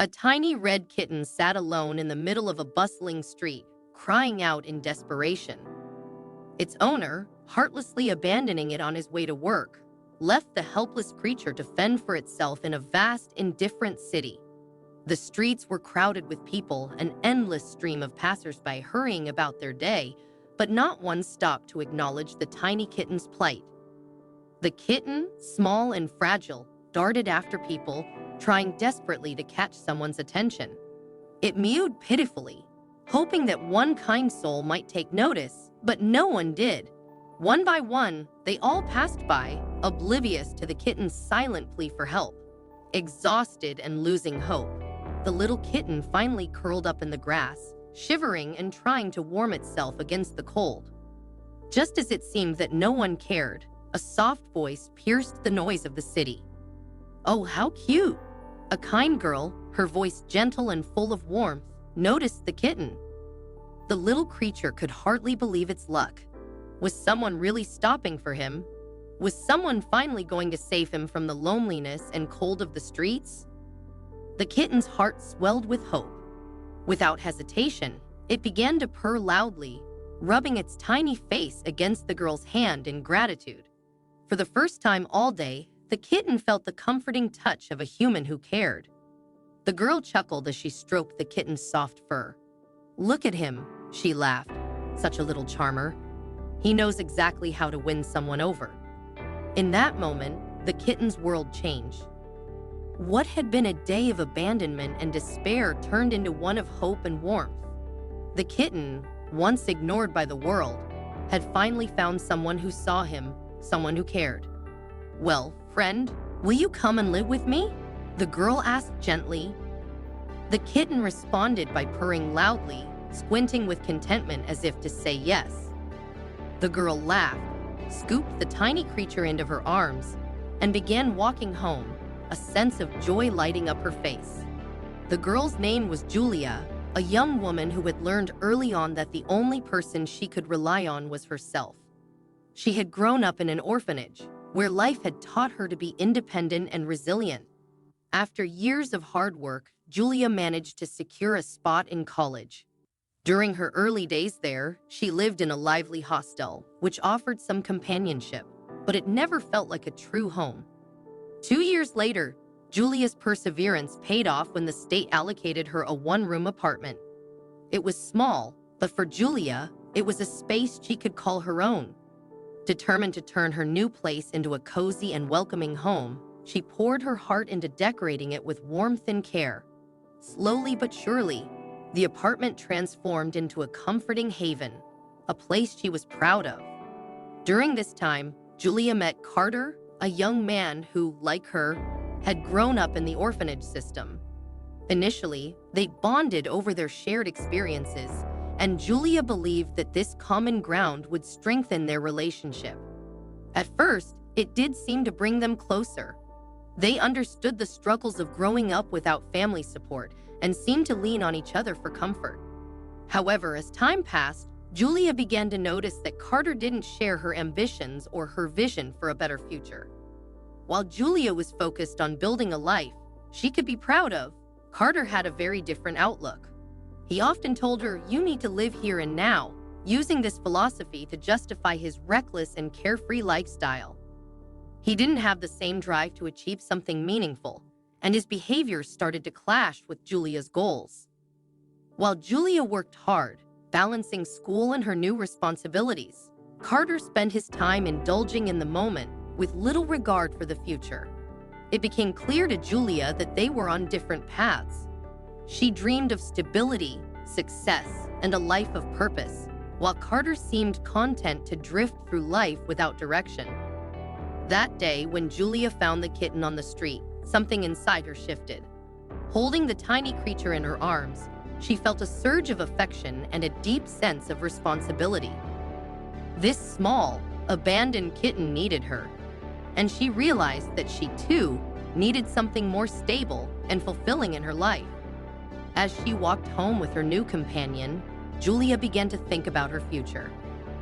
A tiny red kitten sat alone in the middle of a bustling street, crying out in desperation. Its owner, heartlessly abandoning it on his way to work, left the helpless creature to fend for itself in a vast, indifferent city. The streets were crowded with people, an endless stream of passersby hurrying about their day, but not one stopped to acknowledge the tiny kitten's plight. The kitten, small and fragile, darted after people, trying desperately to catch someone's attention. It mewed pitifully, hoping that one kind soul might take notice, but no one did. One by one, they all passed by, oblivious to the kitten's silent plea for help. Exhausted and losing hope, the little kitten finally curled up in the grass, shivering and trying to warm itself against the cold. Just as it seemed that no one cared, a soft voice pierced the noise of the city. "Oh, how cute!" A kind girl, her voice gentle and full of warmth, noticed the kitten. The little creature could hardly believe its luck. Was someone really stopping for him? Was someone finally going to save him from the loneliness and cold of the streets? The kitten's heart swelled with hope. Without hesitation, it began to purr loudly, rubbing its tiny face against the girl's hand in gratitude. For the first time all day, the kitten felt the comforting touch of a human who cared. The girl chuckled as she stroked the kitten's soft fur. "Look at him," she laughed. "Such a little charmer. He knows exactly how to win someone over." In that moment, the kitten's world changed. What had been a day of abandonment and despair turned into one of hope and warmth. The kitten, once ignored by the world, had finally found someone who saw him, someone who cared. "Well, friend, will you come and live with me?" the girl asked gently. The kitten responded by purring loudly, squinting with contentment as if to say yes. The girl laughed, scooped the tiny creature into her arms, and began walking home, a sense of joy lighting up her face. The girl's name was Julia, a young woman who had learned early on that the only person she could rely on was herself. She had grown up in an orphanage, where life had taught her to be independent and resilient. After years of hard work, Julia managed to secure a spot in college. During her early days there, she lived in a lively hostel, which offered some companionship, but it never felt like a true home. 2 years later, Julia's perseverance paid off when the state allocated her a one-room apartment. It was small, but for Julia, it was a space she could call her own. Determined to turn her new place into a cozy and welcoming home, she poured her heart into decorating it with warmth and care. Slowly but surely, the apartment transformed into a comforting haven, a place she was proud of. During this time, Julia met Carter, a young man who, like her, had grown up in the orphanage system. Initially, they bonded over their shared experiences, and Julia believed that this common ground would strengthen their relationship. At first, it did seem to bring them closer. They understood the struggles of growing up without family support and seemed to lean on each other for comfort. However, as time passed, Julia began to notice that Carter didn't share her ambitions or her vision for a better future. While Julia was focused on building a life she could be proud of, Carter had a very different outlook. He often told her, "You need to live here and now," using this philosophy to justify his reckless and carefree lifestyle. He didn't have the same drive to achieve something meaningful, and his behavior started to clash with Julia's goals. While Julia worked hard, balancing school and her new responsibilities, Carter spent his time indulging in the moment with little regard for the future. It became clear to Julia that they were on different paths. She dreamed of stability, success, and a life of purpose, while Carter seemed content to drift through life without direction. That day, when Julia found the kitten on the street, something inside her shifted. Holding the tiny creature in her arms, she felt a surge of affection and a deep sense of responsibility. This small, abandoned kitten needed her, and she realized that she, too, needed something more stable and fulfilling in her life. As she walked home with her new companion, Julia began to think about her future.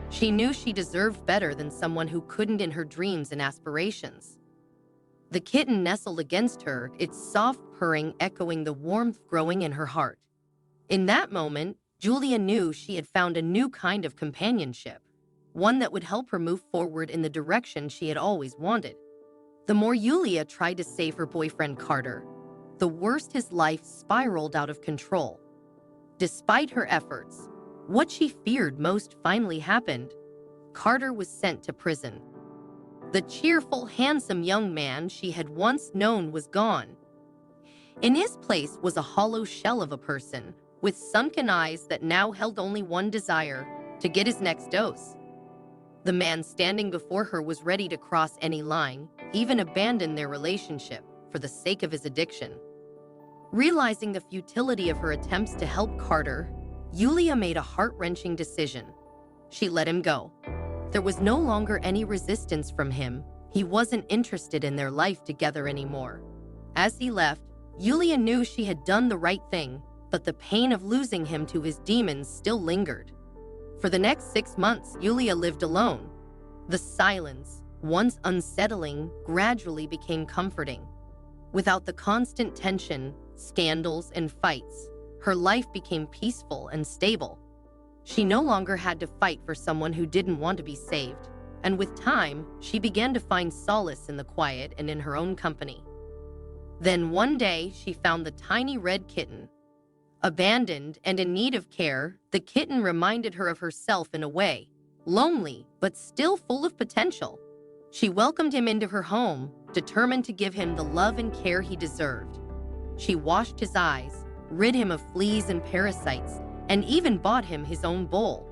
She knew she deserved better than someone who couldn't in her dreams and aspirations. The kitten nestled against her, its soft purring echoing the warmth growing in her heart. In that moment, Julia knew she had found a new kind of companionship, one that would help her move forward in the direction she had always wanted. The more Julia tried to save her boyfriend Carter, the worse his life spiraled out of control. Despite her efforts, what she feared most finally happened. Carter was sent to prison. The cheerful, handsome young man she had once known was gone. In his place was a hollow shell of a person, with sunken eyes that now held only one desire: to get his next dose. The man standing before her was ready to cross any line, even abandon their relationship, for the sake of his addiction. Realizing the futility of her attempts to help Carter, Julia made a heart-wrenching decision. She let him go. There was no longer any resistance from him. He wasn't interested in their life together anymore. As he left, Julia knew she had done the right thing, but the pain of losing him to his demons still lingered. For the next 6 months, Julia lived alone. The silence, once unsettling, gradually became comforting. Without the constant tension, scandals, and fights, her life became peaceful and stable. She no longer had to fight for someone who didn't want to be saved, and with time, she began to find solace in the quiet and in her own company. Then one day, she found the tiny red kitten. Abandoned and in need of care, the kitten reminded her of herself in a way, lonely but still full of potential. She welcomed him into her home, determined to give him the love and care he deserved. She washed his eyes, rid him of fleas and parasites, and even bought him his own bowl.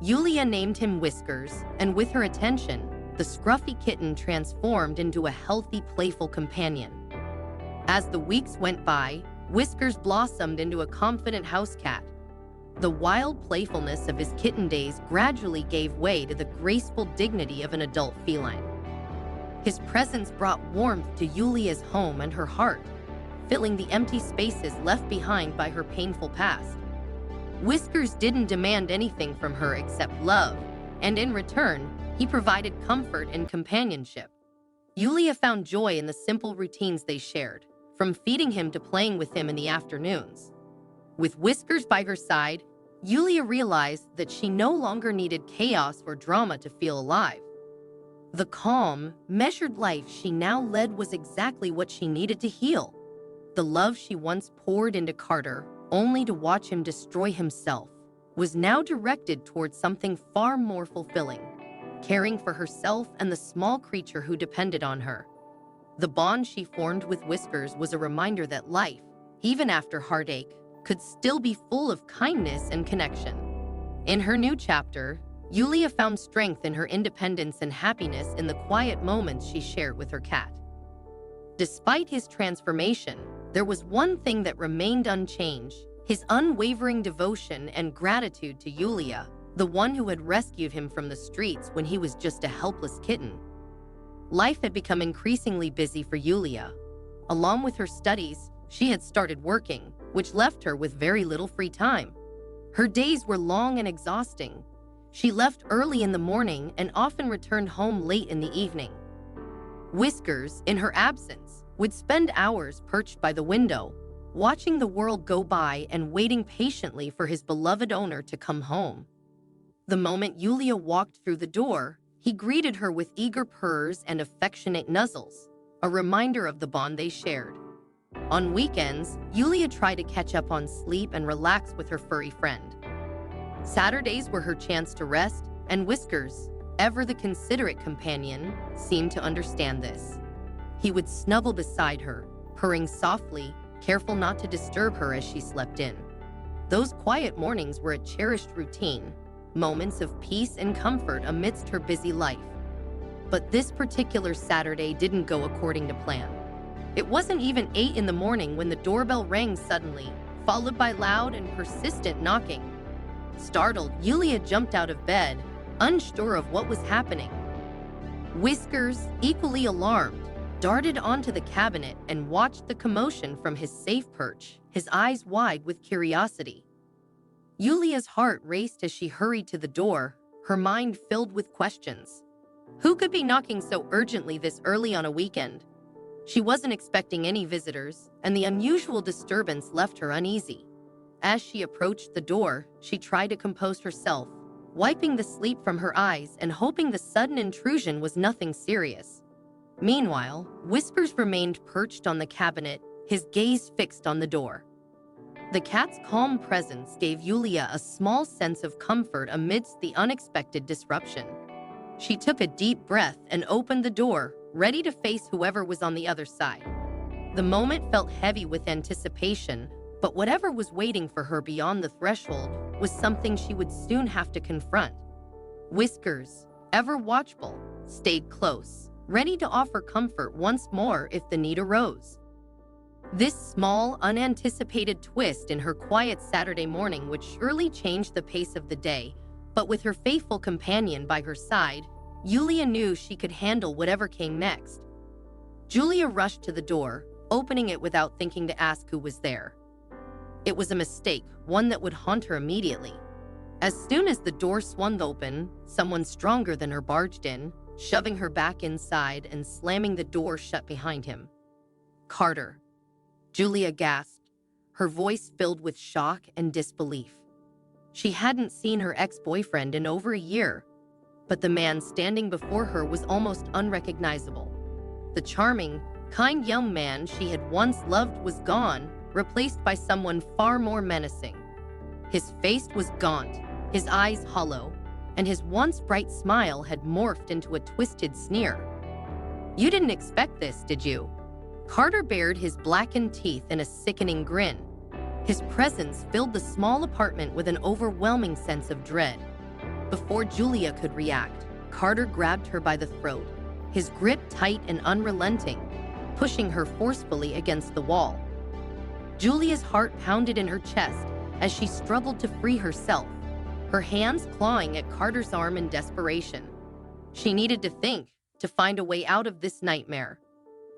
Julia named him Whiskers, and with her attention, the scruffy kitten transformed into a healthy, playful companion. As the weeks went by, Whiskers blossomed into a confident house cat. The wild playfulness of his kitten days gradually gave way to the graceful dignity of an adult feline. His presence brought warmth to Julia's home and her heart, filling the empty spaces left behind by her painful past. Whiskers didn't demand anything from her except love, and in return, he provided comfort and companionship. Julia found joy in the simple routines they shared, from feeding him to playing with him in the afternoons. With Whiskers by her side, Julia realized that she no longer needed chaos or drama to feel alive. The calm, measured life she now led was exactly what she needed to heal. The love she once poured into Carter, only to watch him destroy himself, was now directed towards something far more fulfilling: caring for herself and the small creature who depended on her. The bond she formed with Whiskers was a reminder that life, even after heartache, could still be full of kindness and connection. In her new chapter, Julia found strength in her independence and happiness in the quiet moments she shared with her cat. Despite his transformation, there was one thing that remained unchanged: his unwavering devotion and gratitude to Julia, the one who had rescued him from the streets when he was just a helpless kitten. Life had become increasingly busy for Julia. Along with her studies, she had started working, which left her with very little free time. Her days were long and exhausting. She left early in the morning and often returned home late in the evening. Whiskers, in her absence, would spend hours perched by the window, watching the world go by and waiting patiently for his beloved owner to come home. The moment Julia walked through the door, he greeted her with eager purrs and affectionate nuzzles, a reminder of the bond they shared. On weekends, Julia tried to catch up on sleep and relax with her furry friend. Saturdays were her chance to rest, and Whiskers, ever the considerate companion, seemed to understand this. He would snuggle beside her, purring softly, careful not to disturb her as she slept in. Those quiet mornings were a cherished routine, moments of peace and comfort amidst her busy life. But this particular Saturday didn't go according to plan. It wasn't even 8 in the morning when the doorbell rang suddenly, followed by loud and persistent knocking. Startled, Julia jumped out of bed, unsure of what was happening. Whiskers, equally alarmed, darted onto the cabinet and watched the commotion from his safe perch, his eyes wide with curiosity. Julia's heart raced as she hurried to the door, her mind filled with questions. Who could be knocking so urgently this early on a weekend? She wasn't expecting any visitors, and the unusual disturbance left her uneasy. As she approached the door, she tried to compose herself, wiping the sleep from her eyes and hoping the sudden intrusion was nothing serious. Meanwhile, Whiskers remained perched on the cabinet, his gaze fixed on the door. The cat's calm presence gave Yulia a small sense of comfort amidst the unexpected disruption. She took a deep breath and opened the door, ready to face whoever was on the other side. The moment felt heavy with anticipation, but whatever was waiting for her beyond the threshold was something she would soon have to confront. Whiskers, ever watchful, stayed close, ready to offer comfort once more if the need arose. This small, unanticipated twist in her quiet Saturday morning would surely change the pace of the day, but with her faithful companion by her side, Yulia knew she could handle whatever came next. Julia rushed to the door, opening it without thinking to ask who was there. It was a mistake, one that would haunt her immediately. As soon as the door swung open, someone stronger than her barged in, shoving her back inside and slamming the door shut behind him. Carter. Julia gasped, her voice filled with shock and disbelief. She hadn't seen her ex-boyfriend in over a year, but the man standing before her was almost unrecognizable. The charming, kind young man she had once loved was gone, replaced by someone far more menacing. His face was gaunt, his eyes hollow, and his once bright smile had morphed into a twisted sneer. "You didn't expect this, did you?" Carter bared his blackened teeth in a sickening grin. His presence filled the small apartment with an overwhelming sense of dread. Before Julia could react, Carter grabbed her by the throat, his grip tight and unrelenting, pushing her forcefully against the wall. Julia's heart pounded in her chest as she struggled to free herself, her hands clawing at Carter's arm in desperation. She needed to think, to find a way out of this nightmare.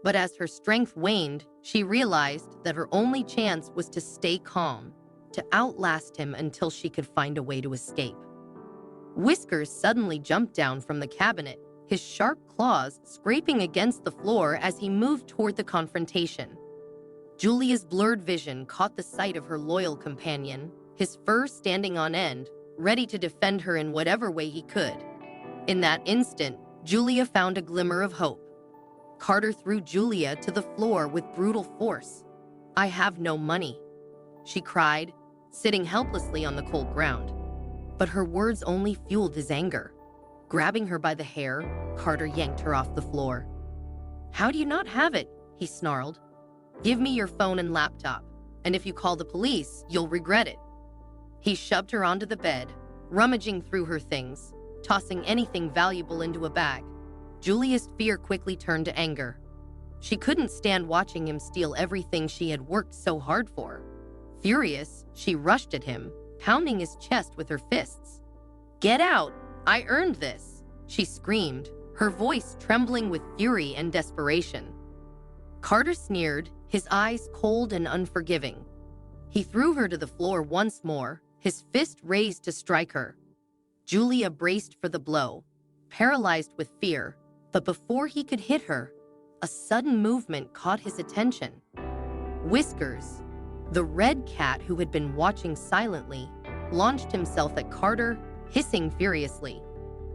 But as her strength waned, she realized that her only chance was to stay calm, to outlast him until she could find a way to escape. Whiskers suddenly jumped down from the cabinet, his sharp claws scraping against the floor as he moved toward the confrontation. Julia's blurred vision caught the sight of her loyal companion, his fur standing on end, ready to defend her in whatever way he could. In that instant, Julia found a glimmer of hope. Carter threw Julia to the floor with brutal force. "I have no money," she cried, sitting helplessly on the cold ground. But her words only fueled his anger. Grabbing her by the hair, Carter yanked her off the floor. "How do you not have it?" he snarled. "Give me your phone and laptop, and if you call the police, you'll regret it." He shoved her onto the bed, rummaging through her things, tossing anything valuable into a bag. Julia's fear quickly turned to anger. She couldn't stand watching him steal everything she had worked so hard for. Furious, she rushed at him, pounding his chest with her fists. "Get out! I earned this!" she screamed, her voice trembling with fury and desperation. Carter sneered, his eyes cold and unforgiving. He threw her to the floor once more, his fist raised to strike her. Julia braced for the blow, paralyzed with fear, but before he could hit her, a sudden movement caught his attention. Whiskers, the red cat who had been watching silently, launched himself at Carter, hissing furiously.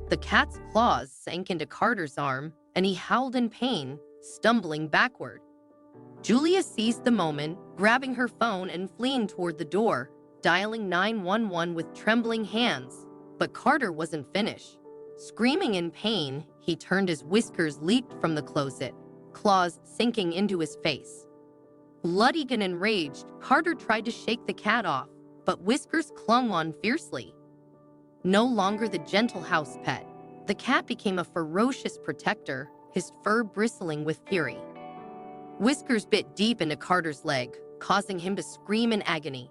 The cat's claws sank into Carter's arm, and he howled in pain, stumbling backward. Julia seized the moment, grabbing her phone and fleeing toward the door, dialing 911 with trembling hands. But Carter wasn't finished. Screaming in pain, he turned as Whiskers leaped from the closet, claws sinking into his face. Bloodied and enraged, Carter tried to shake the cat off, but Whiskers clung on fiercely. No longer the gentle house pet, the cat became a ferocious protector, his fur bristling with fury. Whiskers bit deep into Carter's leg, causing him to scream in agony.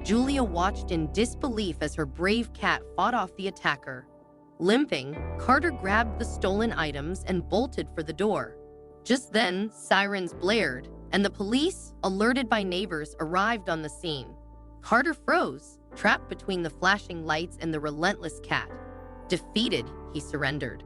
Julia watched in disbelief as her brave cat fought off the attacker. Limping, Carter grabbed the stolen items and bolted for the door. Just then, sirens blared, and the police, alerted by neighbors, arrived on the scene. Carter froze, trapped between the flashing lights and the relentless cat. Defeated, he surrendered.